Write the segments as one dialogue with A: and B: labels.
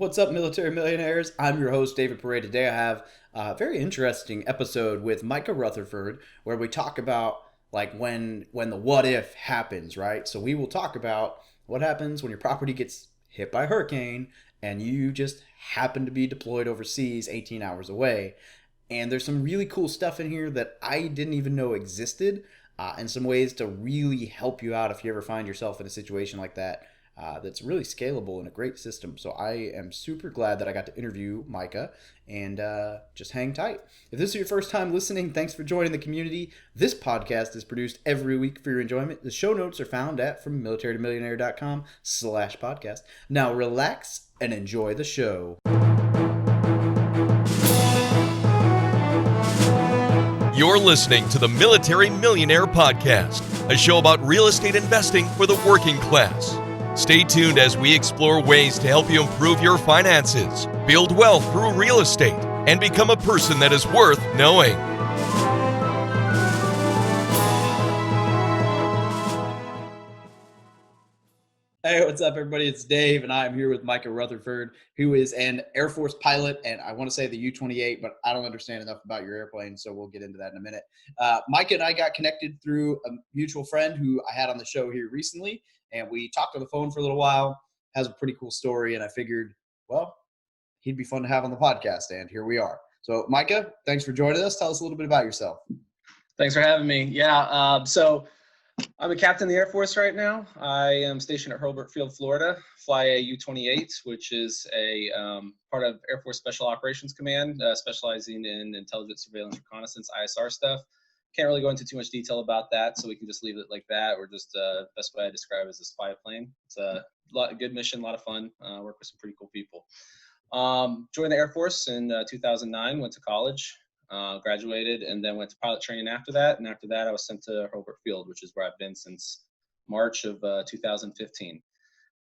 A: What's up, military millionaires? I'm your host, David Parade. Today I have a very interesting episode with Micah Rutherford where we talk about like when the what if happens, right? So we will talk about what happens when your property gets hit by a hurricane and you just happen to be deployed overseas 18 hours away. And there's some really cool stuff in here that I didn't even know existed, and some ways to really help you out if you ever find yourself in a situation like that. That's really scalable and a great system. So I am super glad that I got to interview Micah, and just hang tight. If this is your first time listening, thanks for joining the community. This podcast is produced every week for your enjoyment. The show notes are found at FromMilitaryToMillionaire.com/podcast. Now relax and enjoy the show.
B: You're listening to the Military Millionaire Podcast, a show about real estate investing for the working class. Stay tuned as we explore ways to help you improve your finances, build wealth through real estate, and become a person that is worth knowing.
A: Hey, what's up, everybody? It's Dave, and I'm here with Micah Rutherford, who is an Air Force pilot, and I want to say the U-28, but I don't understand enough about your airplane, so we'll get into that in a minute. Micah and I got connected through a mutual friend who I had on the show here recently, and we talked on the phone for a little while. Has a pretty cool story, and I figured, well, he'd be fun to have on the podcast, and here we are. So, Micah, thanks for joining us. Tell us a little bit about yourself.
C: Thanks for having me. So I'm a captain in the Air Force right now. I am stationed at Hurlburt Field, Florida, fly a U-28, which is a part of Air Force Special Operations Command, specializing in intelligence, surveillance, reconnaissance, ISR stuff. Can't really go into too much detail about that, so we can just leave it like that, or just best way I describe it is a spy plane. It's a good mission, a lot of fun, work with some pretty cool people. Joined the Air Force in 2009, went to college. Graduated and then went to pilot training after that. And after that, I was sent to Hurlburt Field, which is where I've been since March of 2015.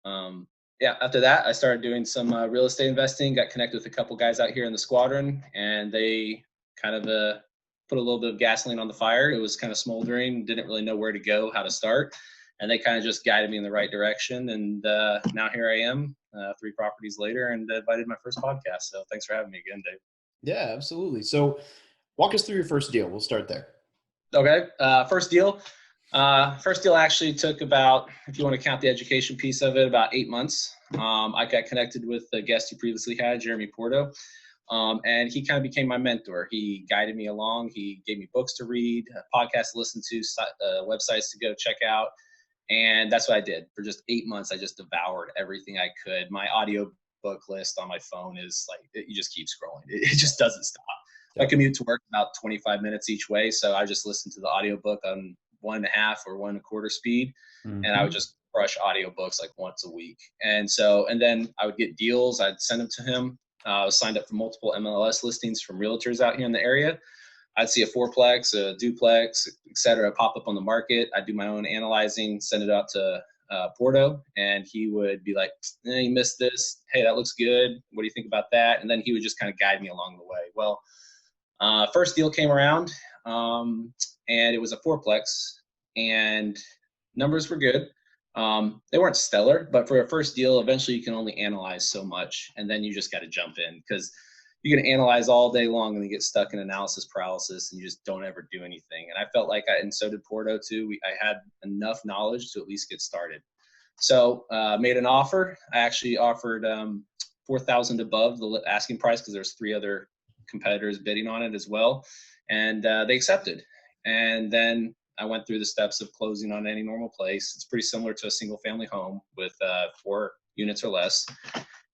C: After that, I started doing some real estate investing, got connected with a couple guys out here in the squadron, and they kind of put a little bit of gasoline on the fire. It was kind of smoldering, didn't really know where to go, how to start. And they kind of just guided me in the right direction. And now here I am, 3 properties later, and invited my first podcast. So thanks for having me again, Dave.
A: Yeah, absolutely. So walk us through your first deal. We'll start there.
C: Okay. First deal actually took about, if you want to count the education piece of it, about 8 months. I got connected with the guest you previously had, Jeremy Porto. And he kind of became my mentor. He guided me along. He gave me books to read, podcasts to listen to, websites to go check out. And that's what I did. For just 8 months, I just devoured everything I could. My audio book list on my phone is like, you just keep scrolling. It just doesn't stop. I commute to work about 25 minutes each way. So I just listened to the audiobook on 1.5 or 1.25 speed. Mm-hmm. And I would just brush audiobooks like once a week. And then I would get deals. I'd send them to him. I was signed up for multiple MLS listings from realtors out here in the area. I'd see a fourplex, a duplex, et cetera, pop up on the market. I'd do my own analyzing, send it out to Porto, and he would be like, you missed this. Hey, that looks good. What do you think about that? And then he would just kind of guide me along the way. Well, first deal came around, and it was a fourplex, and numbers were good. They weren't stellar, but for a first deal, eventually you can only analyze so much, and then you just got to jump in, because you can analyze all day long and then get stuck in analysis paralysis and you just don't ever do anything. And I felt like and so did Porto too. I had enough knowledge to at least get started. So made an offer. I actually offered $4,000 above the asking price, because there's 3 other competitors bidding on it as well. And they accepted. And then I went through the steps of closing on any normal place. It's pretty similar to a single family home with 4 units or less.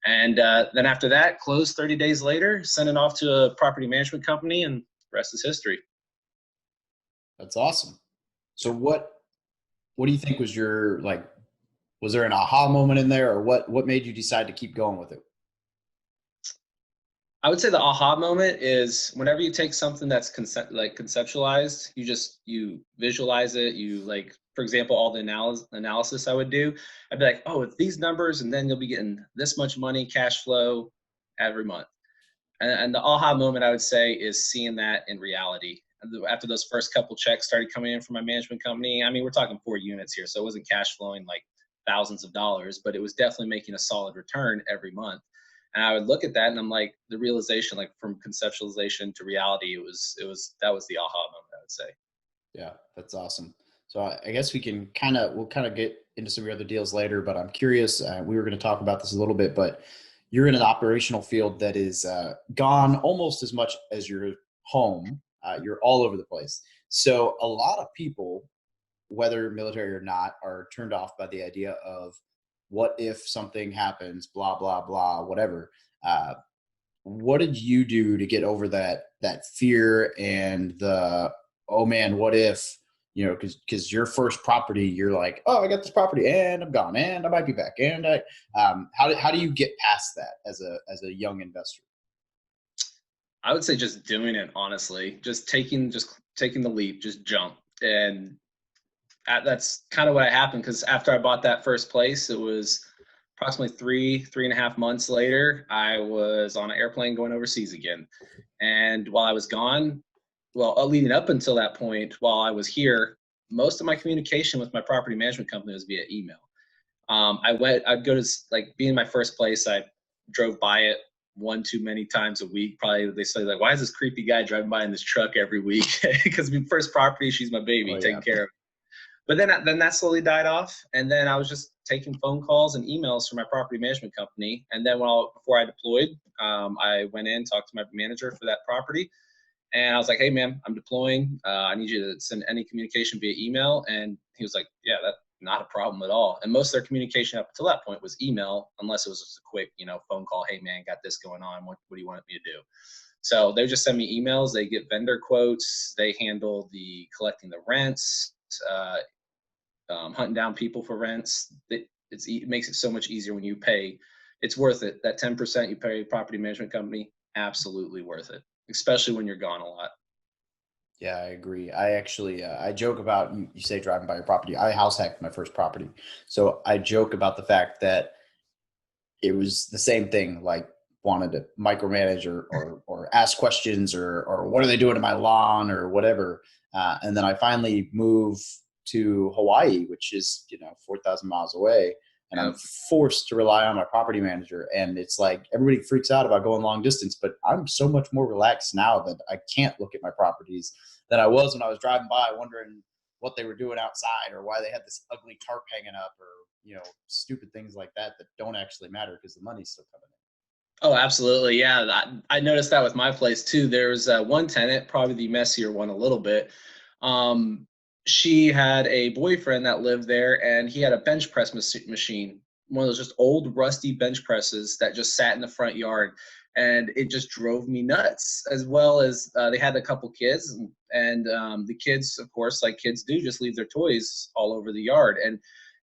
C: And then after that, closed 30 days later, sent it off to a property management company, and the rest is history.
A: That's awesome. So what do you think was your, was there an aha moment in there, or what made you decide to keep going with it?
C: I would say the aha moment is whenever you take something that's conceptualized, you visualize it. For example, all the analysis I would do, I'd be like, oh, with these numbers, and then you'll be getting this much money, cash flow every month. And the aha moment, I would say, is seeing that in reality. After those first couple checks started coming in from my management company, I mean, we're talking 4 units here, so it wasn't cash flowing like thousands of dollars, but it was definitely making a solid return every month. And I would look at that and I'm like, the realization, like from conceptualization to reality, that was the aha moment, I would say.
A: Yeah, that's awesome. So I guess we'll kind of get into some of your other deals later, but I'm curious. We were going to talk about this a little bit, but you're in an operational field that is gone almost as much as your home. You're all over the place. So a lot of people, whether military or not, are turned off by the idea of what if something happens, blah, blah, blah, whatever. Uh, what did you do to get over that fear and the, oh man, what if, because your first property, you're like, oh, I got this property and I'm gone and I might be back, and how do you get past that as a young investor?
C: I would say just doing it, honestly, just taking the leap, just jump. And that's kind of what happened, because after I bought that first place, it was approximately 3.5 months later, I was on an airplane going overseas again. And while I was gone, well, leading up until that point, while I was here, most of my communication with my property management company was via email. I'd go to, like, being my first place, I drove by it one too many times a week. Probably they say, like, why is this creepy guy driving by in this truck every week? Because my first property, she's my baby,
A: Oh
C: taking
A: yeah.
C: care of. But then that slowly died off, and then I was just taking phone calls and emails from my property management company. And then before I deployed, I went in, talked to my manager for that property, and I was like, "Hey, man, I'm deploying. I need you to send any communication via email." And he was like, "Yeah, that's not a problem at all." And most of their communication up until that point was email, unless it was just a quick, phone call. "Hey, man, got this going on. What do you want me to do?" So they just send me emails. They get vendor quotes. They handle the collecting the rents, hunting down people for rents. It makes it so much easier when you pay. It's worth it. That 10% you pay a property management company, absolutely worth it, especially when you're gone a lot.
A: Yeah, I agree. I actually, I joke about, you say driving by your property. I house hacked my first property. So I joke about the fact that it was the same thing, like wanted to micromanage or ask questions or what are they doing to my lawn or whatever. And then I finally moved to Hawaii, which is, 4,000 miles away. And I'm
C: Yep.
A: forced to rely on my property manager. And it's like everybody freaks out about going long distance, but I'm so much more relaxed now that I can't look at my properties than I was when I was driving by wondering what they were doing outside or why they had this ugly tarp hanging up or stupid things like that don't actually matter because the money's still coming
C: Oh, absolutely. Yeah. I noticed that with my place too. There was one tenant, probably the messier one a little bit. Um, she had a boyfriend that lived there, and he had a bench press machine, one of those just old rusty bench presses that just sat in the front yard. And it just drove me nuts, as well as they had a couple kids, and the kids, of course, like kids do, just leave their toys all over the yard.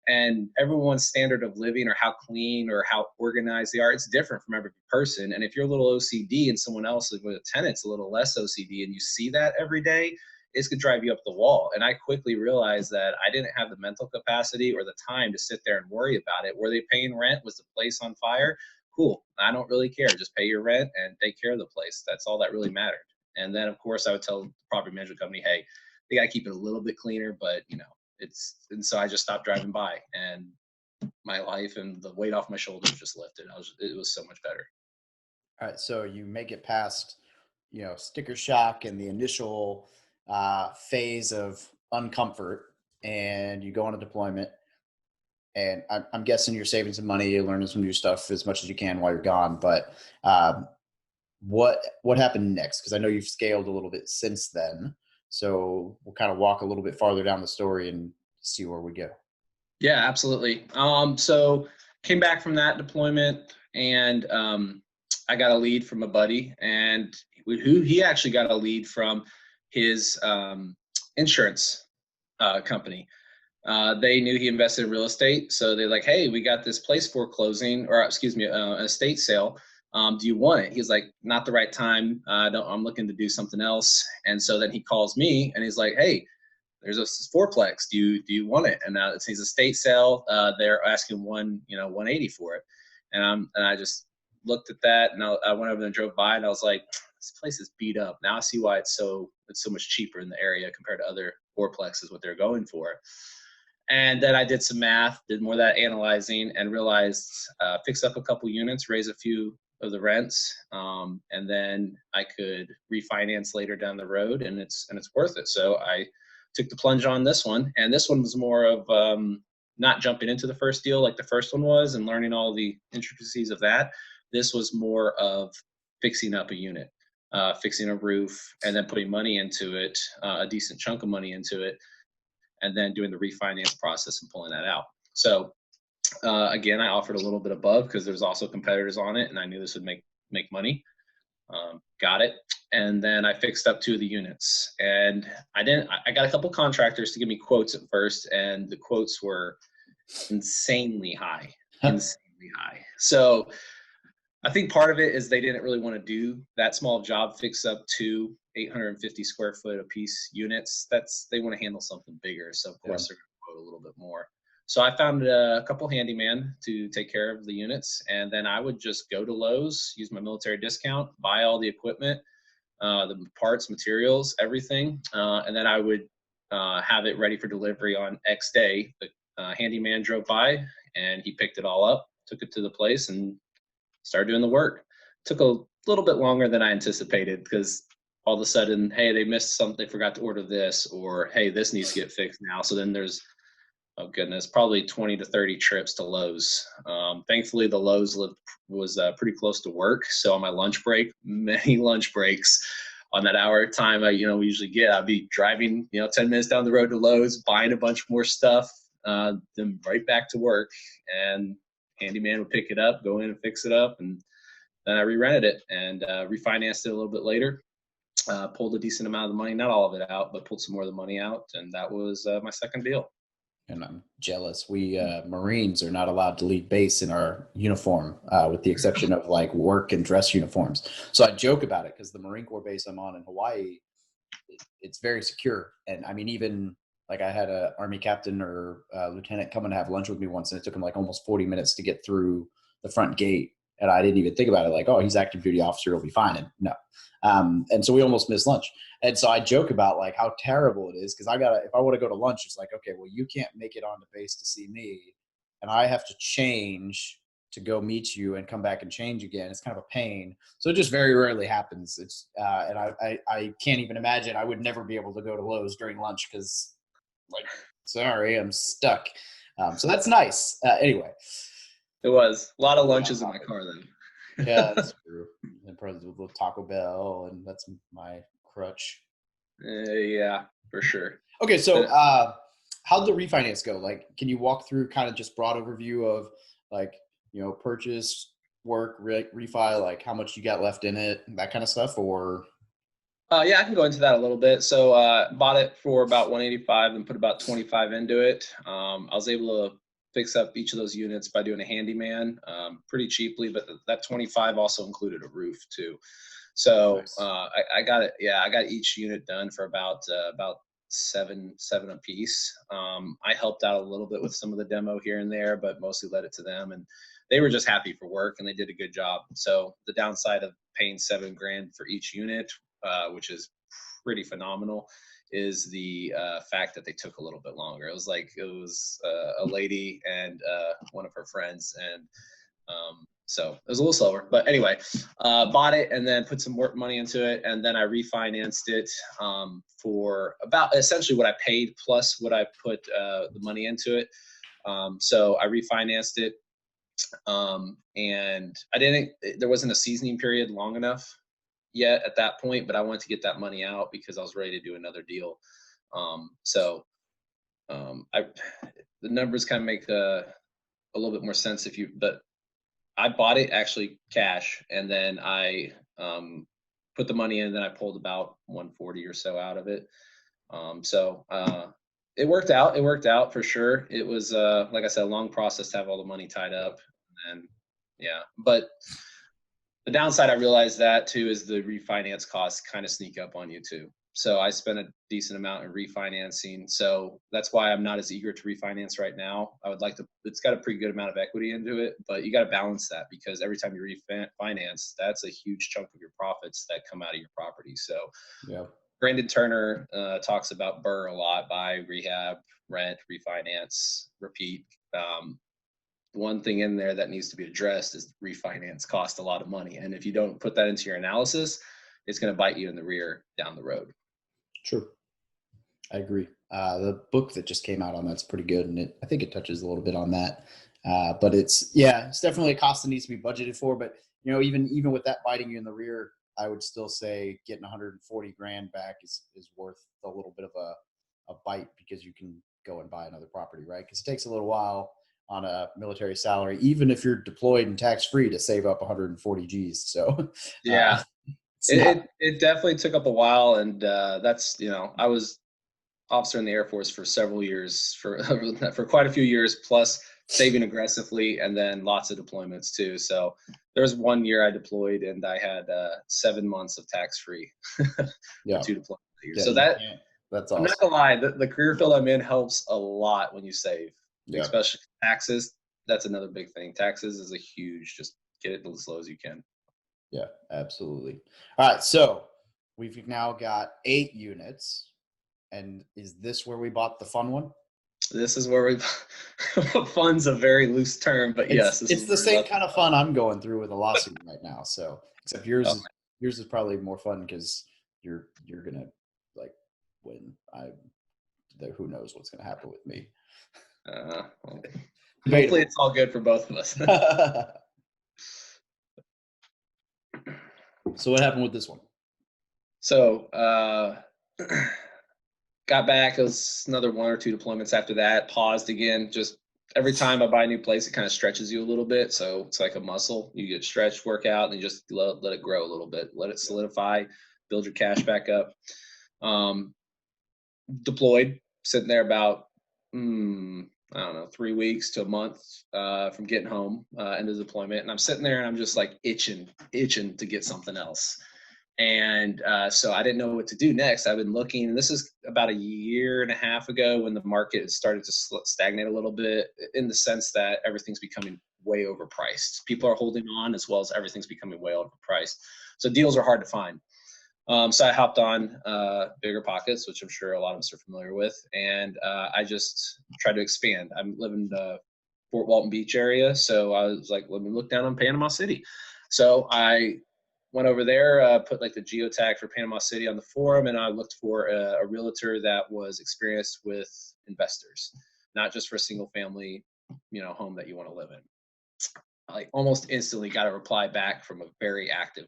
C: And everyone's standard of living or how clean or how organized they are, it's different from every person. And if you're a little OCD and someone else with a tenant's a little less OCD, and you see that every day, it's going to drive you up the wall. And I quickly realized that I didn't have the mental capacity or the time to sit there and worry about it. Were they paying rent? Was the place on fire? Cool, I don't really care. Just pay your rent and take care of the place. That's all that really mattered. And then, of course, I would tell the property management company, hey, they got to keep it a little bit cleaner, but and so I just stopped driving by, and my life and the weight off my shoulders just lifted. It was so much better.
A: all right, so you make it past sticker shock and the initial phase of uncomfort, and you go on a deployment, and I'm guessing you're saving some money, you're learning some new stuff as much as you can while you're gone, but what happened next? Because I know you've scaled a little bit since then, so we'll kind of walk a little bit farther down the story and see where we go.
C: Yeah, absolutely. So came back from that deployment, and I got a lead from a buddy, and who he actually got a lead from his insurance company. They knew he invested in real estate, so they're like, "Hey, we got this place foreclosing, or excuse me, an estate sale. Do you want it?" He's like, "Not the right time. I'm looking to do something else." And so then he calls me, and he's like, "Hey, there's a fourplex. Do you want it?" And it's a estate sale. They're asking 180 for it, and I just looked at that, and I went over and drove by, and I was like, "This place is beat up." Now I see why it's so much cheaper in the area compared to other fourplexes, what they're going for. And then I did some math, did more of that analyzing, and realized fix up a couple units, raise a few of the rents, and then I could refinance later down the road, and it's worth it. So I took the plunge on this one, and this one was more of not jumping into the first deal like the first one was and learning all the intricacies of that. This was more of fixing up a unit, fixing a roof, and then putting money into it, a decent chunk of money into it, and then doing the refinance process and pulling that out. So again, I offered a little bit above because there's also competitors on it, and I knew this would make money. Got it. And then I fixed up 2 of the units, and I got a couple contractors to give me quotes at first, and the quotes were insanely high, insanely high. So I think part of it is they didn't really want to do that small job, fix up 2 850 square foot a piece units. They want to handle something bigger. So of course they're going to quote a little bit more. So I found a couple handyman to take care of the units, and then I would just go to Lowe's, use my military discount, buy all the equipment, the parts, materials, everything, and then I would have it ready for delivery on X day. The handyman drove by and he picked it all up, took it to the place, and started doing the work. Took a little bit longer than I anticipated because all of a sudden, hey, they missed something, they forgot to order this, or hey, this needs to get fixed now. So then there's, oh goodness, probably 20 to 30 trips to Lowe's. Thankfully, the Lowe's was pretty close to work. So on my lunch break, many lunch breaks on that hour of time we usually get, I'd be driving 10 minutes down the road to Lowe's, buying a bunch more stuff, then right back to work, and handyman would pick it up, go in and fix it up, and then I re-rented it and refinanced it a little bit later. Pulled a decent amount of the money, not all of it out, but pulled some more of the money out, and that was my second deal.
A: And I'm jealous. We Marines are not allowed to leave base in our uniform, with the exception of like work and dress uniforms. So I joke about it because the Marine Corps base I'm on in Hawaii, it's very secure. And I mean, even like I had a Army captain or lieutenant come and have lunch with me once, and it took him like almost 40 minutes to get through the front gate. And I didn't even think about it like, oh, he's active duty officer, he'll be fine. And no. And so we almost missed lunch. And so I joke about like how terrible it is because if I want to go to lunch, it's like, okay, well, you can't make it onto base to see me, and I have to change to go meet you and come back and change again. It's kind of a pain. So it just very rarely happens. It's and I can't even imagine. I would never be able to go to Lowe's during lunch because, like, sorry, I'm stuck. So that's nice. Anyway,
C: it was a lot of lunches in my car then.
A: Yeah, that's true. And probably the little Taco Bell, and that's my crutch.
C: Yeah, for sure.
A: Okay, so how'd the refinance go? Like, can you walk through kind of just broad overview of like, purchase, work, refi, like how much you got left in it, that kind of stuff, or?
C: Yeah, I can go into that a little bit. So bought it for about 185 and put about 25 into it. I was able to fix up each of those units by doing a handyman pretty cheaply, but that 25 also included a roof too. So
A: Nice.
C: I got it. Yeah, I got each unit done for about seven a piece. I helped out a little bit with some of the demo here and there, but mostly led it to them, and they were just happy for work and they did a good job. So the downside of paying $7,000 for each unit, which is pretty phenomenal, is the fact that they took a little bit longer. It was a lady and one of her friends, and so it was a little slower. But anyway, bought it and then put some more money into it, and then I refinanced it for about essentially what I paid plus what I put the money into it. So I refinanced it, and there wasn't a seasoning period long enough yet at that point, but I wanted to get that money out because I was ready to do another deal. The numbers kind of make a little bit more sense but I bought it actually cash, and then I put the money in, and then I pulled about 140 or so out of it. It worked out. It worked out for sure. It was, like I said, a long process to have all the money tied up, and yeah, but the downside I realized that too is the refinance costs kind of sneak up on you too. So I spent a decent amount in refinancing. So that's why I'm not as eager to refinance right now. I would like to, it's got a pretty good amount of equity into it, but you got to balance that because every time you refinance, that's a huge chunk of your profits that come out of your property. So
A: Yeah.
C: Brandon Turner talks about BRRRR a lot: buy, rehab, rent, refinance, repeat. one thing in there that needs to be addressed is refinance cost a lot of money. And if you don't put that into your analysis, it's going to bite you in the rear down the road.
A: True. I agree. The book that just came out on that's pretty good, and I think it touches a little bit on that. But it's definitely a cost that needs to be budgeted for. But even with that biting you in the rear, I would still say getting 140 grand back is worth a little bit of a bite, because you can go and buy another property, right? Because it takes a little while on a military salary, even if you're deployed and tax free, to save up 140 G's. So
C: yeah,
A: it
C: it definitely took up a while, and that's I was officer in the Air Force for several years, for quite a few years, plus saving aggressively, and then lots of deployments too. So there was 1 year I deployed, and I had 7 months of tax free for 2 deployments a year. So
A: that's
C: I'm
A: awesome.
C: not gonna lie, the career field I'm in helps a lot when you save, especially taxes. That's another big thing. Taxes is a huge, just get it as low as you can.
A: Yeah, absolutely. All right, so we've now got 8 units. And is this where we bought the fun one?
C: This is where fun's a very loose term, but yes,
A: it's the same kind of fun I'm going through with a lawsuit right now. So except yours is probably more fun, because you're gonna win. Who knows what's gonna happen with me.
C: Well, hopefully it's all good for both of us.
A: So what happened with this one?
C: So got back. It was another 1 or 2 deployments after that. Paused again. Just every time I buy a new place, it kind of stretches you a little bit. So it's like a muscle. You get stretched, work out, and you just let it grow a little bit. Let it solidify, build your cash back up. Deployed, sitting there about, I don't know, 3 weeks to a month from getting home, into deployment. And I'm sitting there and I'm just like itching to get something else. And so I didn't know what to do next. I've been looking, and this is about a year and a half ago, when the market had started to stagnate a little bit, in the sense that everything's becoming way overpriced. People are holding on, as well as everything's becoming way overpriced. So deals are hard to find. So I hopped on Bigger Pockets, which I'm sure a lot of us are familiar with, and I just tried to expand. I'm living in the Fort Walton Beach area, so I was like, let me look down on Panama City. So I went over there, put like the geotag for Panama City on the forum, and I looked for a realtor that was experienced with investors, not just for a single family, home that you want to live in. I almost instantly got a reply back from a very active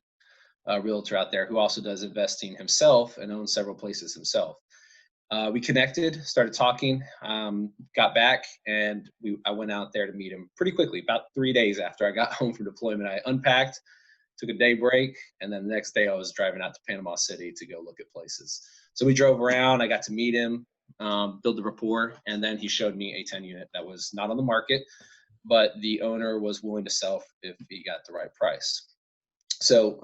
C: realtor out there, who also does investing himself and owns several places himself. We connected, started talking, got back, and I went out there to meet him pretty quickly. About 3 days after I got home from deployment, I unpacked, took a day break, and then the next day I was driving out to Panama City to go look at places. So we drove around, I got to meet him, build the rapport, and then he showed me a 10 unit that was not on the market, but the owner was willing to sell if he got the right price. So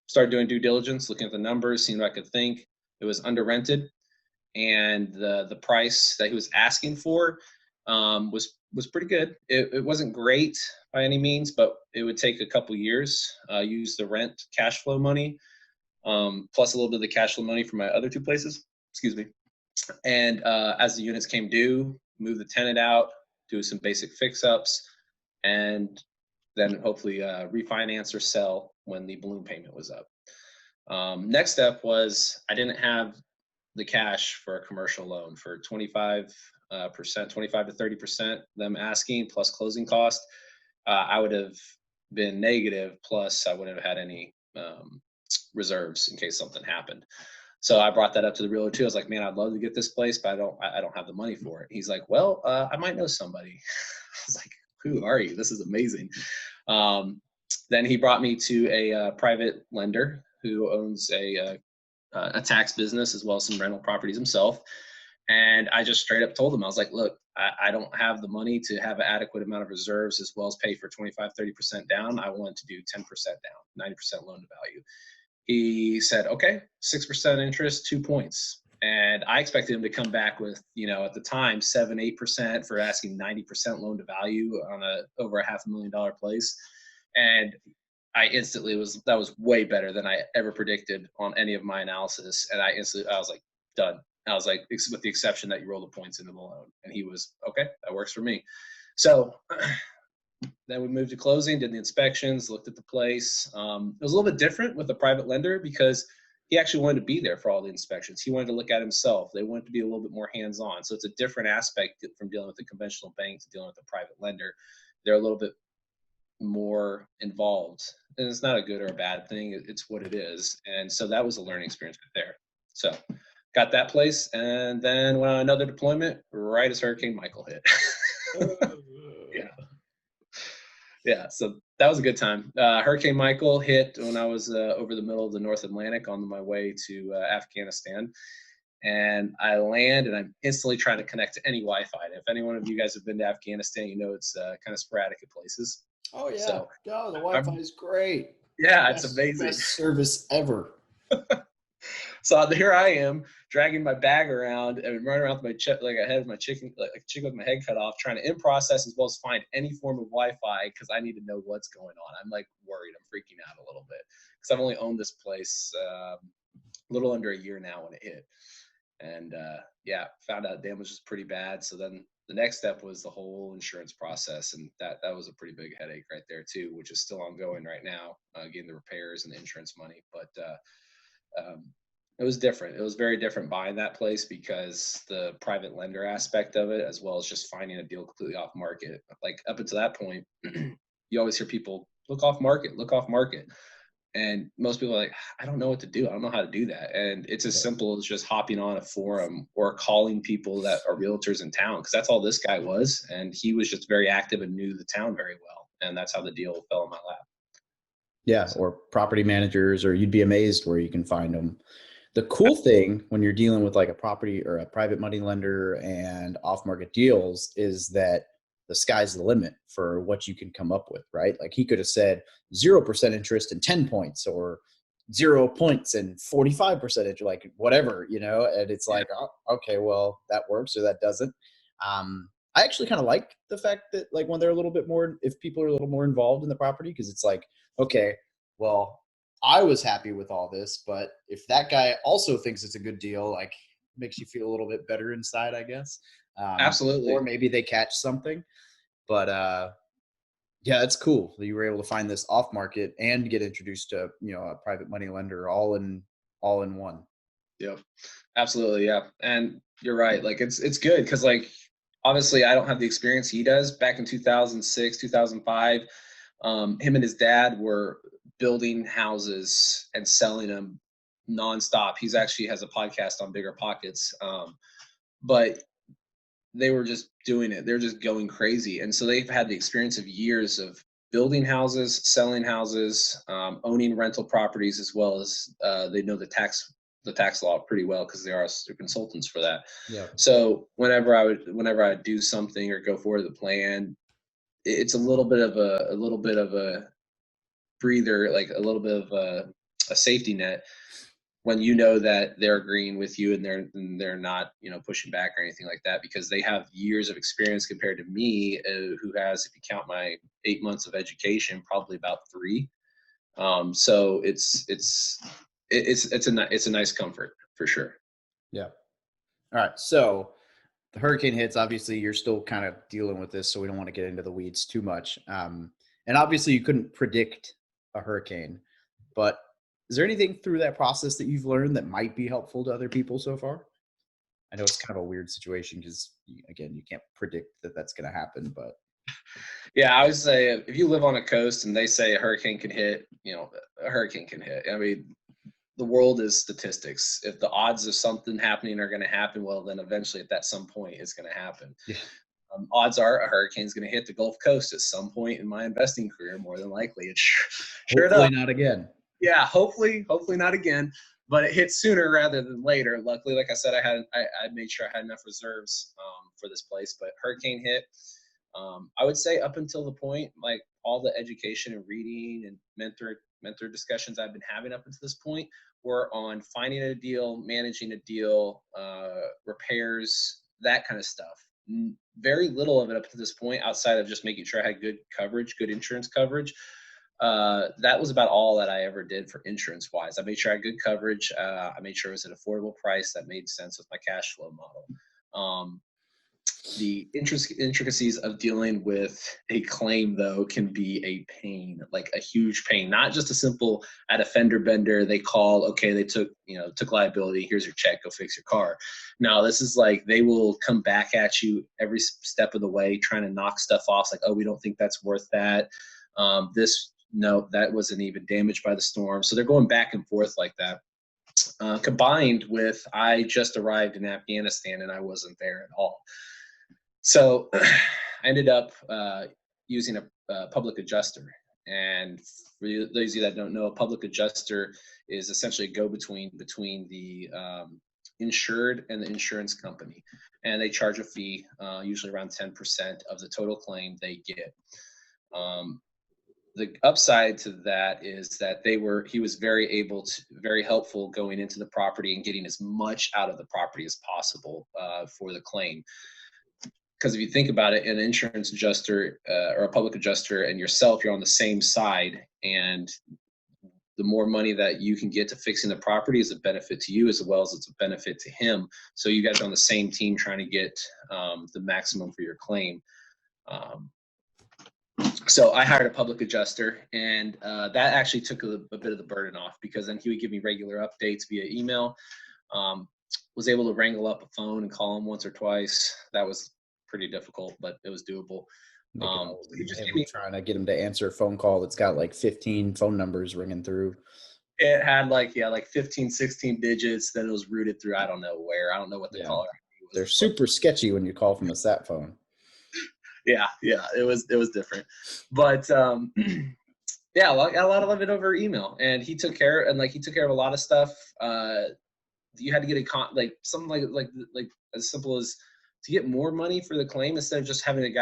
C: started doing due diligence, looking at the numbers, seeing what I could think. It was under rented, and the price that he was asking for was pretty good. It wasn't great by any means, but it would take a couple years. Use the rent cash flow money, plus a little bit of the cash flow money from my other 2 places. Excuse me. And as the units came due, move the tenant out, do some basic fix-ups, and then hopefully refinance or sell when the balloon payment was up. Next step was, I didn't have the cash for a commercial loan for 25%, 25 to 30%, them asking, plus closing cost. I would have been negative, plus I wouldn't have had any reserves in case something happened. So I brought that up to the realtor too. I was like, man, I'd love to get this place, but I don't have the money for it. He's like, well, I might know somebody. I was like, who are you? This is amazing. Then he brought me to a private lender who owns a tax business, as well as some rental properties himself. And I just straight up told him, I was like, look, I don't have the money to have an adequate amount of reserves, as well as pay for 25, 30% down. I want to do 10% down, 90% loan to value. He said, okay, 6% interest, 2 points. And I expected him to come back with, at the time, 7, 8% for asking 90% loan to value on over a $500,000 place. And I instantly that was way better than I ever predicted on any of my analysis. And I was like, done. I was like, with the exception that you roll the points into the loan. And he was, okay, that works for me. So Then we moved to closing, did the inspections, looked at the place. It was a little bit different with a private lender because he actually wanted to be there for all the inspections. He wanted to look at himself. They wanted to be a little bit more hands-on. So it's a different aspect from dealing with a conventional bank to dealing with a private lender. They're a little bit more involved, and it's not a good or a bad thing. It's what it is. And so that was a learning experience right there. So got that place, and then went on another deployment right as Hurricane Michael hit. Yeah. Yeah, so that was a good time. Hurricane Michael hit when I was over the middle of the North Atlantic on my way to Afghanistan. And I land and I'm instantly trying to connect to any Wi-Fi. And if any one of you guys have been to Afghanistan, you know it's kind of sporadic at places.
A: Oh yeah.
C: So
A: Oh, the Wi-Fi is great.
C: yeah, it's amazing.
A: Best service ever.
C: So here I am dragging my bag around and running around with my like a head of my chicken, like a chicken with my head cut off, trying to in process as well as find any form of Wi-Fi because I need to know what's going on. I'm like worried. I'm freaking out a little bit because I've only owned this place a little under a year now when it hit, and yeah, found out damage was pretty bad. So then the next step was the whole insurance process, and that was a pretty big headache right there too, which is still ongoing right now, getting the repairs and the insurance money, but. It was different. It was very different buying that place because the private lender aspect of it, as well as just finding a deal completely off market. Like up until that point, you always hear people look off market, look off market. And most people are like, I don't know what to do. I don't know how to do that. And it's as simple as just hopping on a forum or calling people that are realtors in town, because that's all this guy was. And he was just very active and knew the town very well. And that's how the deal fell in my lap.
A: Yeah, so. Or property managers, or you'd be amazed where you can find them. The cool thing when you're dealing with like a property or a private money lender and off-market deals is that the sky's the limit for what you can come up with, right? Like he could have said 0% interest and 10 points or 0 points and 45% interest, like whatever, you know, and it's like, oh, okay, well, that works or that doesn't. I actually kind of like the fact that like when they're a little bit more, if people are a little more involved in the property, because it's like, okay, well, I was happy with all this, but if that guy also thinks it's a good deal, like makes you feel a little bit better inside, I guess.
C: Absolutely.
A: Or maybe they catch something, but yeah, it's cool that you were able to find this off market and get introduced to, you know, a private money lender all in one.
C: Yep. Absolutely. Yeah. And you're right. Like it's good because like, obviously I don't have the experience he does. Back in 2006, 2005, him and his dad were building houses and selling them nonstop. He's actually has a podcast on Bigger Pockets, but they were just doing it. They're just going crazy, and so they've had the experience of years of building houses, selling houses, owning rental properties, as well as they know the tax law pretty well because they're consultants for that.
A: Yeah.
C: So whenever I do something or go forward with the plan, it's a little bit of a breather, like a little bit of a safety net when you know that they're agreeing with you and they're not, you know, pushing back or anything like that, because they have years of experience compared to me, who has, if you count my 8 months of education, probably about 3. So it's a nice comfort for sure.
A: Yeah. All right. So the hurricane hits, obviously you're still kind of dealing with this, so we don't want to get into the weeds too much. And obviously you couldn't predict a hurricane, but is there anything through that process that you've learned that might be helpful to other people so far? I know it's kind of a weird situation because, again, you can't predict that that's going to happen, but.
C: Yeah, I would say if you live on a coast and they say a hurricane can hit, you know, a hurricane can hit. I mean, the world is statistics. If the odds of something happening are going to happen, well, then eventually at some point it's going to happen. Yeah. Odds are a hurricane is going to hit the Gulf Coast at some point in my investing career, more than likely. It's sure
A: hopefully
C: enough.
A: Not again.
C: Yeah, hopefully not again, but it hits sooner rather than later. Luckily, like I said, I made sure I had enough reserves for this place, but hurricane hit. I would say up until the point, like all the education and reading and mentor discussions I've been having up until this point were on finding a deal, managing a deal, repairs, that kind of stuff. Very little of it up to this point outside of just making sure I had good coverage, good insurance coverage. That was about all that I ever did for insurance wise. I made sure I had good coverage. I made sure it was an affordable price that made sense with my cash flow model. The intricacies of dealing with a claim, though, can be a pain, like a huge pain. Not just a simple at a fender bender, they call, okay, they took liability, here's your check, go fix your car. No, this is like they will come back at you every step of the way, trying to knock stuff off. Like, oh, we don't think that's worth that. No, that wasn't even damaged by the storm. So they're going back and forth like that. Combined with, I just arrived in Afghanistan and I wasn't there at all. So I ended up using a public adjuster. And for those of you that don't know, a public adjuster is essentially a go-between between the insured and the insurance company. And they charge a fee, usually around 10% of the total claim they get. The upside to that is that he was very helpful going into the property and getting as much out of the property as possible for the claim. Because if you think about it, an insurance adjuster or a public adjuster and yourself, you're on the same side, and the more money that you can get to fixing the property is a benefit to you as well as it's a benefit to him. So you guys are on the same team trying to get the maximum for your claim. So I hired a public adjuster, and that actually took a bit of the burden off, because then he would give me regular updates via email. Was able to wrangle up a phone and call him once or twice. That was pretty difficult, but it was doable.
A: Trying to get him to answer a phone call that's got like 15 phone numbers ringing through.
C: It had like 15, 16 digits. Then it was routed through, I don't know where. I don't know what the caller was.
A: They're super sketchy when you call from a sat phone.
C: Yeah, it was different, but yeah, a lot of it over email, and he took care of a lot of stuff. You had to get something like as simple as to get more money for the claim, instead of just having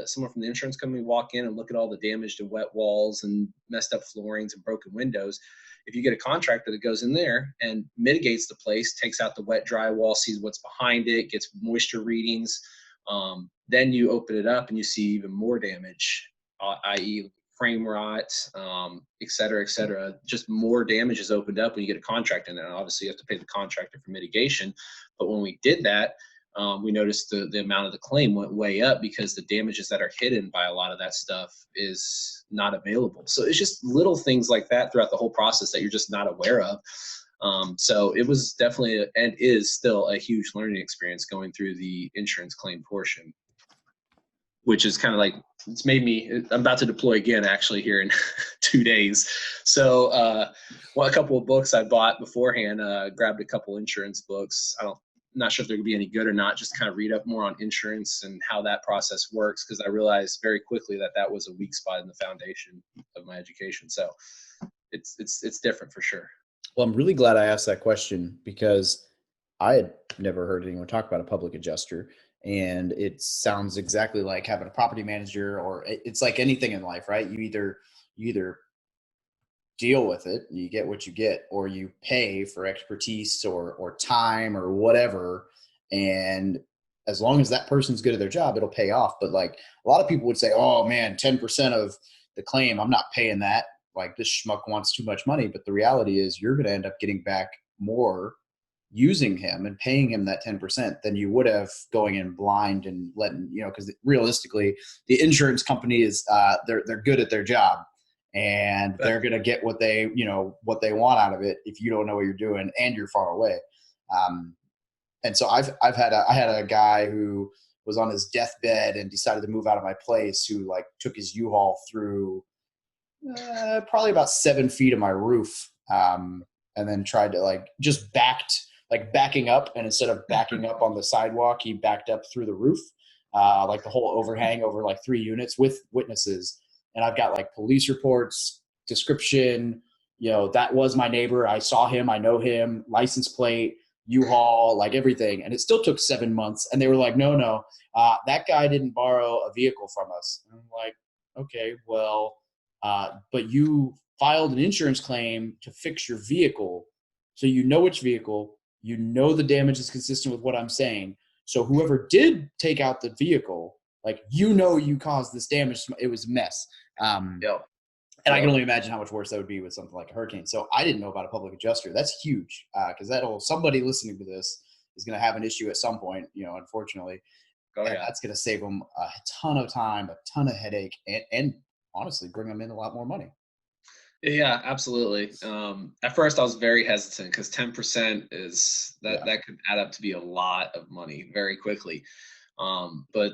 C: someone from the insurance company walk in and look at all the damaged and wet walls and messed up floorings and broken windows. If you get a contractor that goes in there and mitigates the place, takes out the wet drywall, sees what's behind it, gets moisture readings, then you open it up and you see even more damage, i.e. frame rot, et cetera, just more damage is opened up when you get a contractor in there. Obviously, you have to pay the contractor for mitigation. But when we did that, we noticed the amount of the claim went way up, because the damages that are hidden by a lot of that stuff is not available. So it's just little things like that throughout the whole process that you're just not aware of. So it was definitely and is still a huge learning experience going through the insurance claim portion, which is kind of like, it's made me, I'm about to deploy again actually here in 2 days. So a couple of books I bought beforehand, grabbed a couple insurance books. I'm not sure if they're gonna be any good or not, just kind of read up more on insurance and how that process works, because I realized very quickly that was a weak spot in the foundation of my education. So it's different for sure.
A: Well, I'm really glad I asked that question, because I had never heard anyone talk about a public adjuster. And it sounds exactly like having a property manager, or it's like anything in life, right? You either deal with it, you get what you get, or you pay for expertise or time or whatever. And as long as that person's good at their job, it'll pay off. But like a lot of people would say, oh man, 10% of the claim, I'm not paying that. Like, this schmuck wants too much money. But the reality is you're going to end up getting back more using him and paying him that 10% than you would have going in blind and letting, because realistically the insurance company is they're good at their job, and they're going to get what they want out of it if you don't know what you're doing and you're far away. And so I had a guy who was on his deathbed and decided to move out of my place, who like took his U-Haul through probably about 7 feet of my roof, and then tried to backing up, and instead of backing up on the sidewalk, he backed up through the roof, like the whole overhang over like 3 units with witnesses. And I've got like police reports, description, that was my neighbor. I saw him, I know him, license plate, U-Haul, like everything. And it still took 7 months. And they were like, no, that guy didn't borrow a vehicle from us. And I'm like, okay, well, but you filed an insurance claim to fix your vehicle. So you know which vehicle, the damage is consistent with what I'm saying. So whoever did take out the vehicle, like, you caused this damage. It was a mess. And I can only imagine how much worse that would be with something like a hurricane. So I didn't know about a public adjuster. That's huge, because somebody listening to this is going to have an issue at some point, unfortunately.
C: Oh
A: And
C: yeah.
A: that's going to save them a ton of time, a ton of headache, and honestly bring them in a lot more money.
C: Yeah, absolutely. At first, I was very hesitant because 10%
A: Yeah.
C: that could add up to be a lot of money very quickly. But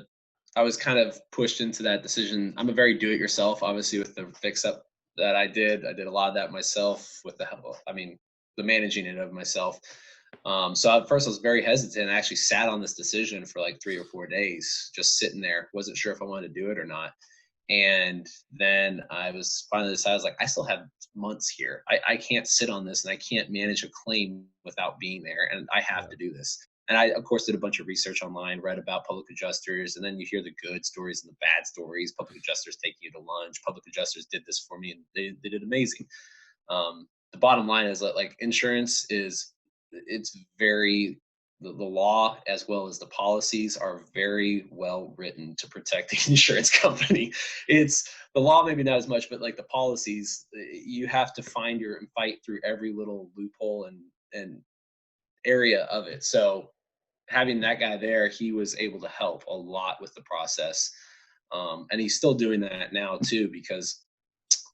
C: I was kind of pushed into that decision. I'm a very do-it-yourself, obviously, with the fix-up that I did. I did a lot of that myself with the help. I mean, the managing it of myself. So at first, I was very hesitant. I actually sat on this decision for like 3 or 4 days, just sitting there. Wasn't sure if I wanted to do it or not. And then I was finally decided, I was like, I still have months here. I can't sit on this and I can't manage a claim without being there. And I have
A: Yeah.
C: to do this. And I, of course, did a bunch of research online, read about public adjusters, and then you hear the good stories and the bad stories. Public adjusters taking you to lunch. Public adjusters did this for me and they did amazing. The bottom line is that like insurance is, it's very, the law as well as the policies are very well written to protect the insurance company. It's the law, maybe not as much, but like the policies, you have to find your and fight through every little loophole and area of it. So having that guy there, he was able to help a lot with the process. And he's still doing that now too, because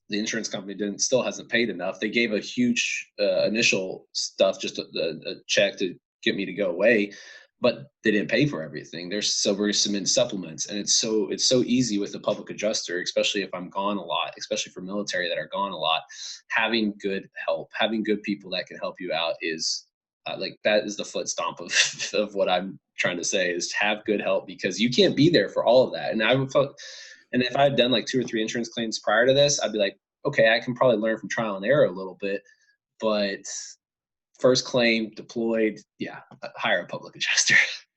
C: the insurance company still hasn't paid enough. They gave a huge initial stuff, just a check to get me to go away, but they didn't pay for everything. There's so we're submitting supplements, and it's so easy with the public adjuster, especially if I'm gone a lot, especially for military that are gone a lot. Having good help, having good people that can help you out is like that is the foot stomp of of what I'm trying to say is have good help, because you can't be there for all of that. And I would felt, and if I had done like 2 or 3 insurance claims prior to this, I'd be like, okay, I can probably learn from trial and error a little bit, but first claim deployed, yeah, hire a public adjuster.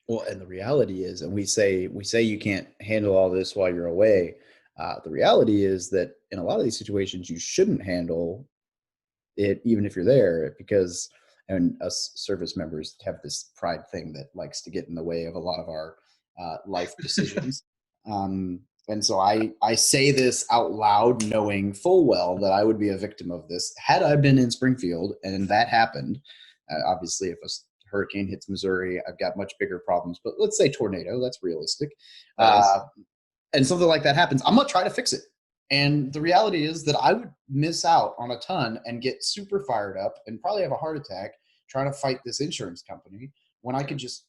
A: Well, and the reality is, and we say you can't handle all this while you're away. The reality is that in a lot of these situations, you shouldn't handle it even if you're there, because and us service members have this pride thing that likes to get in the way of a lot of our life decisions. um, and so I say this out loud knowing full well that I would be a victim of this had I been in Springfield and that happened. Obviously if a hurricane hits Missouri, I've got much bigger problems, but let's say tornado, that's realistic.
C: Nice.
A: And something like that happens, I'm gonna try to fix it. And the reality is that I would miss out on a ton and get super fired up and probably have a heart attack trying to fight this insurance company when I could just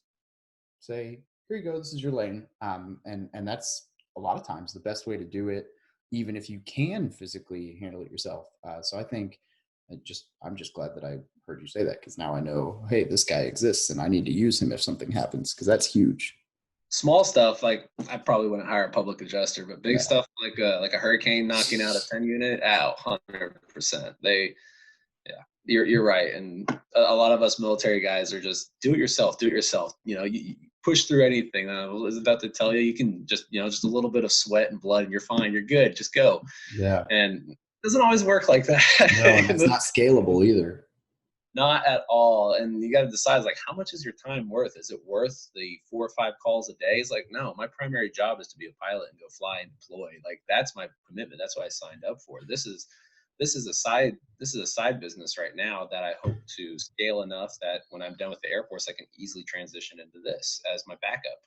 A: say, "Here you go, this is your lane." And that's a lot of times the best way to do it, even if you can physically handle it yourself. So I think I'm just glad that I heard you say that, because now I know, hey, this guy exists and I need to use him if something happens, because that's huge.
C: Small stuff, like I probably wouldn't hire a public adjuster, but big
A: Yeah.
C: stuff like a hurricane knocking out a 10 unit, 100%. Yeah, you're right. And a lot of us military guys are just do it yourself, do it yourself. You push through anything. I was about to tell you, you can just, just a little bit of sweat and blood and you're fine. You're good. Just go.
A: Yeah.
C: And it doesn't always work like
A: No, and
C: that.
A: it's not scalable either.
C: Not at all. And you got to decide, like, how much is your time worth? Is it worth the 4 or 5 calls a day? It's like, no, my primary job is to be a pilot and go fly and deploy. Like, that's my commitment. That's what I signed up for. This is a side business right now that I hope to scale enough that when I'm done with the Airforce, I can easily transition into this as my backup.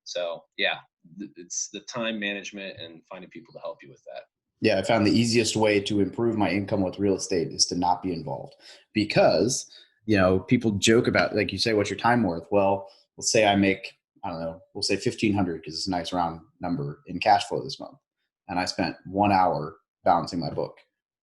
C: So yeah, it's the time management and finding people to help you with that.
A: Yeah, I found the easiest way to improve my income with real estate is to not be involved, because, people joke about, like you say, what's your time worth? Well, let's say I make, I don't know, we'll say 1,500 because it's a nice round number in cash flow this month. And I spent 1 hour balancing my book.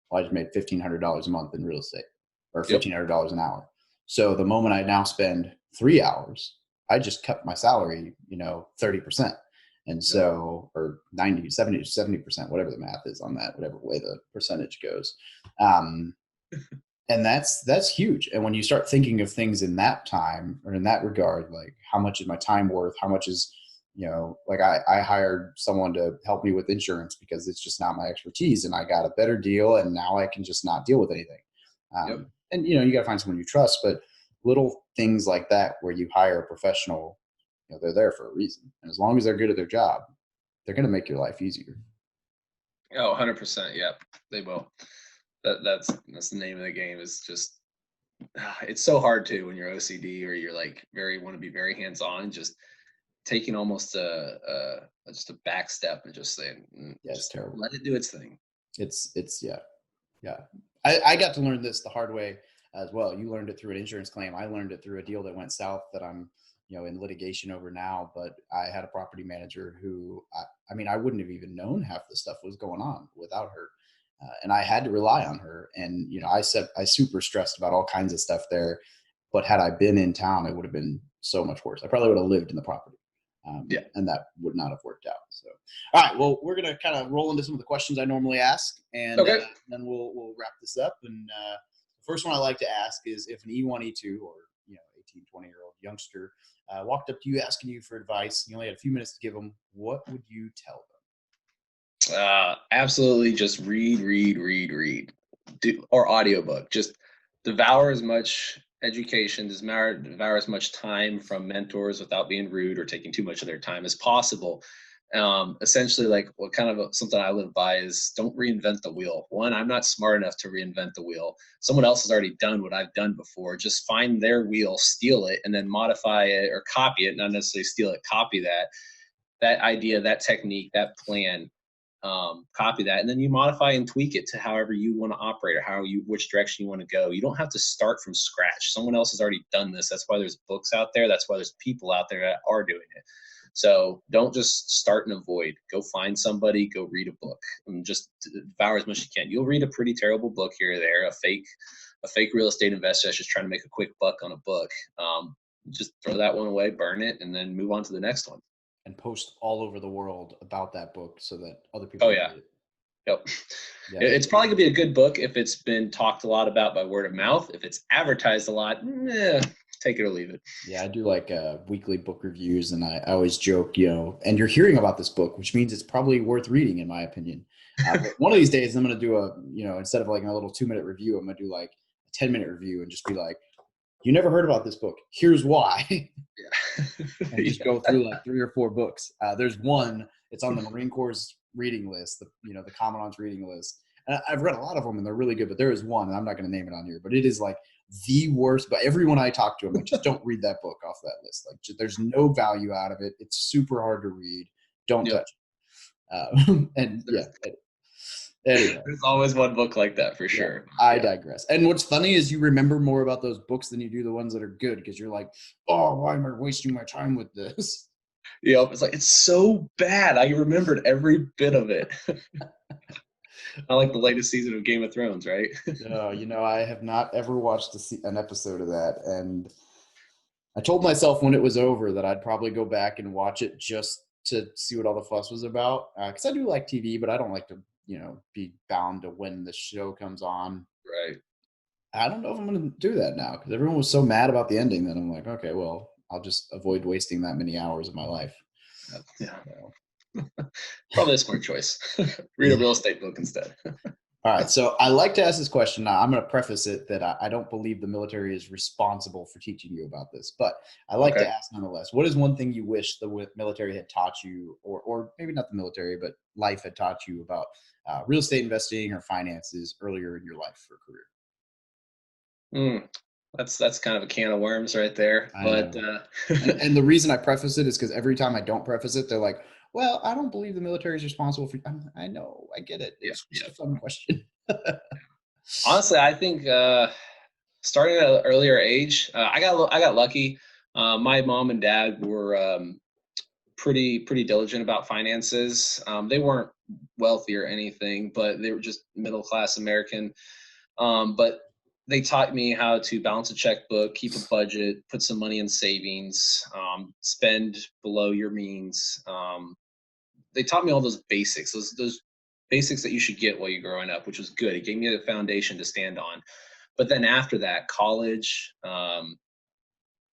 A: Well, I just made $1,500 a month in real estate, or
C: Yep.
A: $1,500 an hour. So the moment I now spend 3 hours, I just cut my salary, 30%. And so, or 90, 70%, whatever the math is on that, whatever way the percentage goes. Um, and that's huge. And when you start thinking of things in that time or in that regard, like how much is my time worth? How much is, like I hired someone to help me with insurance because it's just not my expertise, and I got a better deal and now I can just not deal with anything.
C: Yep.
A: And, you got to find someone you trust, but little things like that where you hire a professional, they're there for a reason. And as long as they're good at their job, they're going to make your life easier.
C: Oh, 100%. Yep. They will. That's the name of the game, is just it's so hard too when you're OCD or you're like want to be very hands-on. Just taking almost just a back step and just saying,
A: Yeah, it's
C: just
A: terrible.
C: let it do its thing.
A: It's yeah. Yeah. I got to learn this the hard way as well. You learned it through an insurance claim. I learned it through a deal that went south that I'm, in litigation over now. But I had a property manager who, I mean, I wouldn't have even known half the stuff was going on without her. And I had to rely on her. And, I super stressed about all kinds of stuff there. But had I been in town, it would have been so much worse. I probably would have lived in the property.
C: Yeah.
A: And that would not have worked out. So, all right. Well, we're going to kind of roll into some of the questions I normally ask, and
C: Okay.
A: then we'll wrap this up. And the first one I like to ask is, if an E1, E2, or 18, 20-year-old youngster walked up to you asking you for advice, you only had a few minutes to give them, what would you tell them?
C: Absolutely, just read, or audiobook. Just devour as much education, devour as much time from mentors without being rude or taking too much of their time as possible. Essentially, like what kind of something I live by is, don't reinvent the wheel. One, I'm not smart enough to reinvent the wheel. Someone else has already done what I've done before. Just find their wheel, steal it, and then modify it or copy it. Not necessarily steal it, copy that idea, that technique, that plan. Copy that, and then you modify and tweak it to however you want to operate, or which direction you want to go. You don't have to start from scratch. Someone else has already done this. That's why there's books out there. That's why there's people out there that are doing it. So don't just start and avoid. Go find somebody, go read a book, and just devour as much as you can. You'll read a pretty terrible book here or there, a fake real estate investor that's just trying to make a quick buck on a book. Just throw that one away, burn it, and then move on to the next one.
A: And post all over the world about that book so that other people
C: Oh,
A: read
C: yeah.
A: it.
C: Yep.
A: Yeah.
C: It's probably gonna be a good book if it's been talked a lot about by word of mouth. If it's advertised a lot, take it or leave it.
A: Yeah, I do like weekly book reviews, and I always joke, and you're hearing about this book, which means it's probably worth reading, in my opinion. But one of these days, I'm going to do instead of like a little 2-minute review, I'm going to do like a 10-minute review and just be like, you never heard about this book. Here's why.
C: Yeah.
A: And just go through like 3 or 4 books. There's one, it's on the Marine Corps reading list, the Commandant's reading list. And I've read a lot of them and they're really good, but there is one, and I'm not going to name it on here, but it is like the worst. But everyone I talk to, I'm like, just don't read that book off that list. Like, there's no value out of it. It's super hard to read. Don't touch it. And yeah. Anyway,
C: there's always one book like that for sure.
A: I digress. And what's funny is you remember more about those books than you do the ones that are good, because you're like, oh, why am I wasting my time with this?
C: It's like, it's so bad. I remembered every bit of it. I like the latest season of Game of Thrones, right?
A: No, I have not ever watched an episode of that. And I told myself when it was over that I'd probably go back and watch it just to see what all the fuss was about. Because I do like TV, but I don't like to, be bound to when the show comes on.
C: Right.
A: I don't know if I'm going to do that now, because everyone was so mad about the ending that I'm like, okay, well, I'll just avoid wasting that many hours of my life.
C: Yeah. Probably a smart choice. Read a real estate book instead.
A: All right. So I like to ask this question. Now, I'm going to preface it that I don't believe the military is responsible for teaching you about this, but I like to ask nonetheless, what is one thing you wish the military had taught you, or maybe not the military, but life had taught you about real estate investing or finances earlier in your life or career?
C: That's kind of a can of worms right there. But
A: and the reason I preface it is because every time I don't preface it, they're like, well, I don't believe the military is responsible for. I know, I get it. It's just a fun question.
C: Honestly, I think starting at an earlier age, I got lucky. My mom and dad were pretty diligent about finances. They weren't wealthy or anything, but they were just middle class American. But they taught me how to balance a checkbook, keep a budget, put some money in savings, spend below your means. They taught me all those basics, those basics that you should get while you're growing up, which was good. It gave me the foundation to stand on. But then after that, college,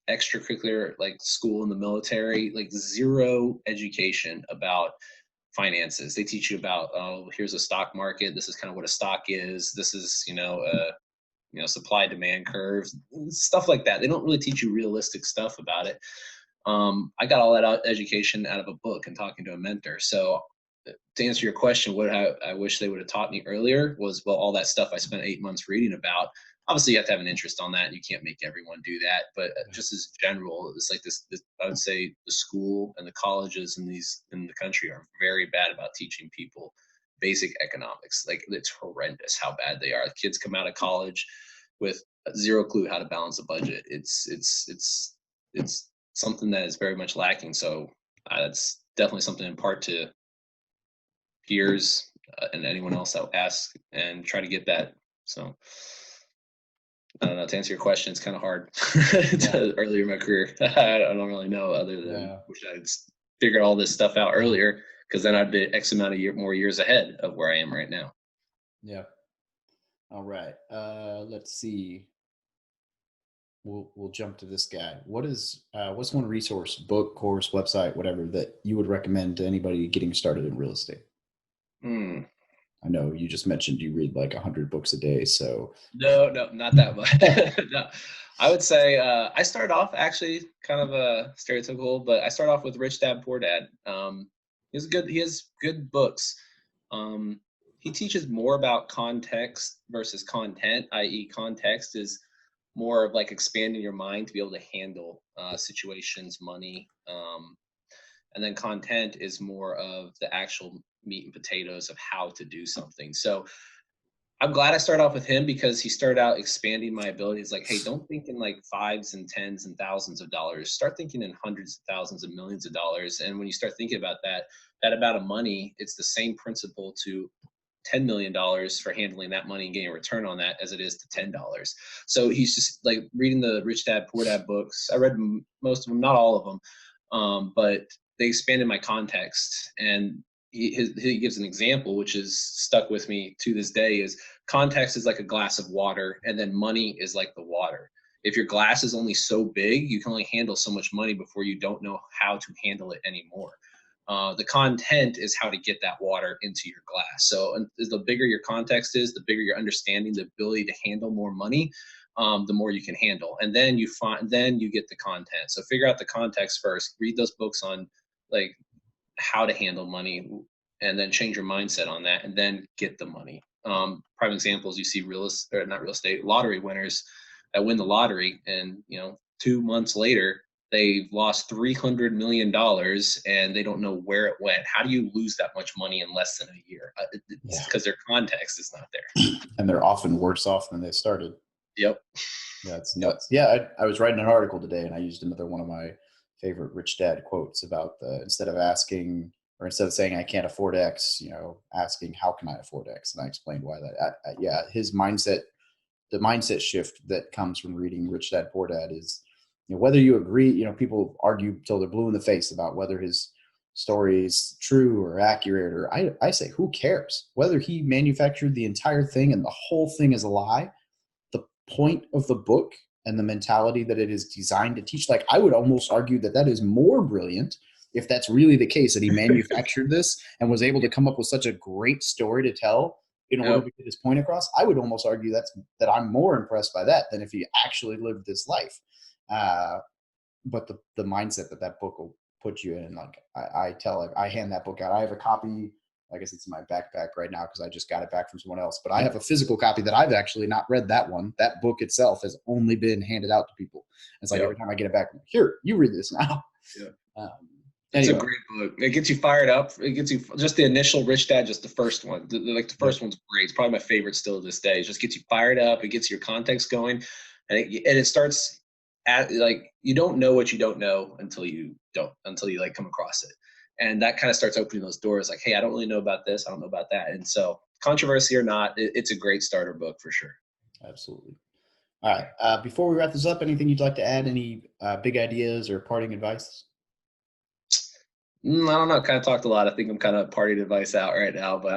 C: extracurricular, like school and the military, like zero education about finances. They teach you about, oh, here's a stock market. This is kind of what a stock is. This is, supply demand curves, stuff like that. They don't really teach you realistic stuff about it. I got all that education out of a book and talking to a mentor. So to answer your question, what I wish they would have taught me earlier was, well, all that stuff I spent 8 months reading about. Obviously you have to have an interest on that, and you can't make everyone do that. But just as general, it's like this, I would say the school and the colleges in the country are very bad about teaching people basic economics. Like, it's horrendous how bad they are. Kids come out of college with zero clue how to balance a budget. It's something that is very much lacking. So that's definitely something in part to peers and anyone else that asks, and try to get that. So I don't know, to answer your question, it's kind of hard. Earlier in my career, I don't really know, other than wish I'd figured all this stuff out earlier, because then I'd be X amount of more years ahead of where I am right now.
A: Yeah. All right. Let's see. We'll jump to this guy. What's one resource, book, course, website, whatever, that you would recommend to anybody getting started in real estate? I know you just mentioned you read like 100 books a day, so.
C: No, not that much. No, I would say I started off actually kind of a stereotypical, but I started off with Rich Dad Poor Dad. He has good books. He teaches more about context versus content, i.e., context is more of like expanding your mind to be able to handle situations, money, and then content is more of the actual meat and potatoes of how to do something. So I'm glad I started off with him, because he started out expanding my abilities. Like, hey, don't think in like fives and tens and thousands of dollars. Start thinking in hundreds of thousands and millions of dollars. And when you start thinking about that amount of money, it's the same principle to $10 million for handling that money and getting a return on that as it is to $10. So he's just like reading the Rich Dad Poor Dad books. I read most of them, not all of them, but they expanded my context. And he gives an example which is stuck with me to this day, is context is like a glass of water, and then money is like the water. If your glass is only so big, you can only handle so much money before you don't know how to handle it anymore. The content is how to get that water into your glass. So the bigger your context is, the bigger your understanding, the ability to handle more money, the more you can handle. And then then you get the content. So figure out the context first. Read those books on like how to handle money, and then change your mindset on that, and then get the money. Prime examples, you see not real estate, lottery winners that win the lottery, and 2 months later they've lost $300 million and they don't know where it went. How do you lose that much money in less than a year? It's because their context is not there.
A: And they're often worse off than they started.
C: Yep.
A: That's nuts. Yeah, I was writing an article today, and I used another one of my favorite Rich Dad quotes about instead of saying I can't afford X, asking how can I afford X, and I explained why that. His mindset, the mindset shift that comes from reading Rich Dad Poor Dad is, whether you agree, people argue till they're blue in the face about whether his story is true or accurate, or I say, who cares whether he manufactured the entire thing and the whole thing is a lie? The point of the book and the mentality that it is designed to teach, like, I would almost argue that is more brilliant if that's really the case, that he manufactured this and was able to come up with such a great story to tell in order to get his point across. I would almost argue that I'm more impressed by that than if he actually lived this life. But the mindset that book will put you in, like I hand that book out. I have a copy. I guess it's in my backpack right now because I just got it back from someone else. But I have a physical copy that I've actually not read that one. That book itself has only been handed out to people. It's like every time I get it back, I'm like, here, you read this now.
C: Yeah. It's a great book. It gets you fired up. It gets you just the initial Rich Dad, just the first one. The first one's great. It's probably my favorite still to this day. It just gets you fired up. It gets your context going, and it starts at like you don't know what you don't know until you like come across it. And that kind of starts opening those doors like, hey, I don't really know about this. I don't know about that. And so controversy or not, it's a great starter book for sure.
A: Absolutely. All right. Before we wrap this up, anything you'd like to add? Any big ideas or parting advice?
C: I don't know. Kind of talked a lot. I think I'm kind of parting advice out right now, but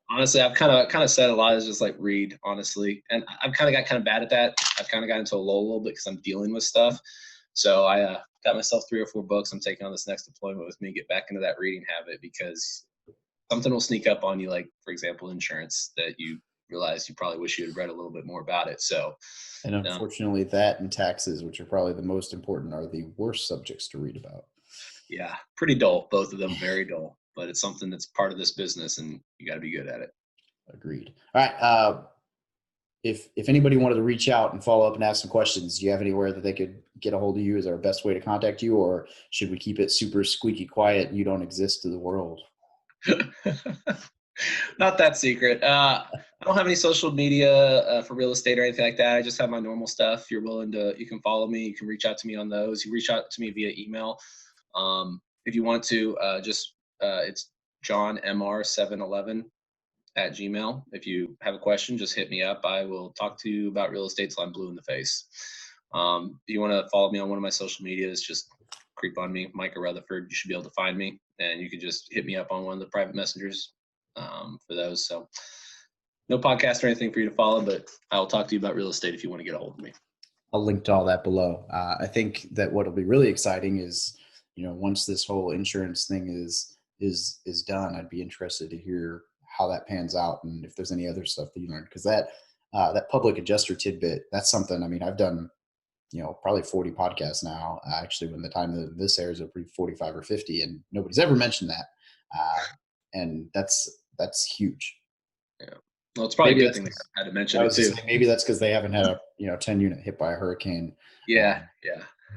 C: honestly, I've kind of said a lot is just like read, honestly. And I've kind of got kind of bad at that. I've kind of got into a lull a little bit because I'm dealing with stuff. So I got myself 3 or 4 books. I'm taking on this next deployment with me, get back into that reading habit, because something will sneak up on you, like, for example, insurance, that you realize you probably wish you had read a little bit more about it. So,
A: and unfortunately, that and taxes, which are probably the most important, are the worst subjects to read about.
C: Yeah, pretty dull. Both of them very dull, but it's something that's part of this business, and you got to be good at it.
A: Agreed. All right. if anybody wanted to reach out and follow up and ask some questions, do you have anywhere that they could get a hold of you? Is there a best way to contact you, or should we keep it super squeaky quiet and you don't exist to the world?
C: Not that secret. I don't have any social media for real estate or anything like that. I just have my normal stuff. If you're willing to, you can follow me. You can reach out to me on those. You reach out to me via email. If you want to, it's johnmr711@gmail. If you have a question, just hit me up. I will talk to you about real estate till I'm blue in the face. If you want to follow me on one of my social medias, just creep on me, Micah Rutherford. You should be able to find me, and you can just hit me up on one of the private messengers for those. So no podcast or anything for you to follow, but I will talk to you about real estate if you want to get a hold of me.
A: I'll link to all that below. I think that what'll be really exciting is, once this whole insurance thing is done, I'd be interested to hear how that pans out and if there's any other stuff that you learned, because that public adjuster tidbit, that's something. I mean, I've done probably 40 podcasts now. Actually, when the time that this airs, it'll be 45 or 50, and nobody's ever mentioned that. And that's huge.
C: Yeah. Well, it's probably
A: Maybe
C: a good thing they had to mention it too.
A: Maybe that's because they haven't had a 10 unit hit by a hurricane.
C: Yeah.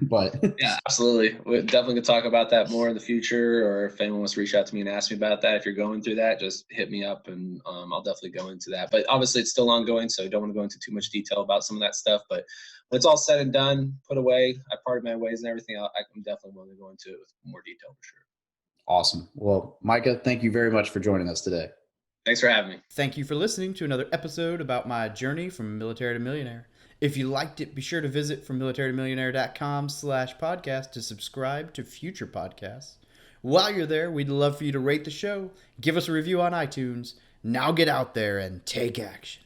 A: But
C: yeah, absolutely. We definitely could talk about that more in the future, or if anyone wants to reach out to me and ask me about that, if you're going through that, just hit me up and I'll definitely go into that. But obviously it's still ongoing, so I don't want to go into too much detail about some of that stuff. But when it's all said and done, put away, I parted my ways and everything, I'm definitely willing to go into it with more detail for sure.
A: Awesome. Well, Micah, thank you very much for joining us today.
C: Thanks for having me.
A: Thank you for listening to another episode about my journey from military to millionaire. If you liked it, be sure to visit FromMilitaryToMillionaire.com/podcast to subscribe to future podcasts. While you're there, we'd love for you to rate the show, give us a review on iTunes. Now get out there and take action.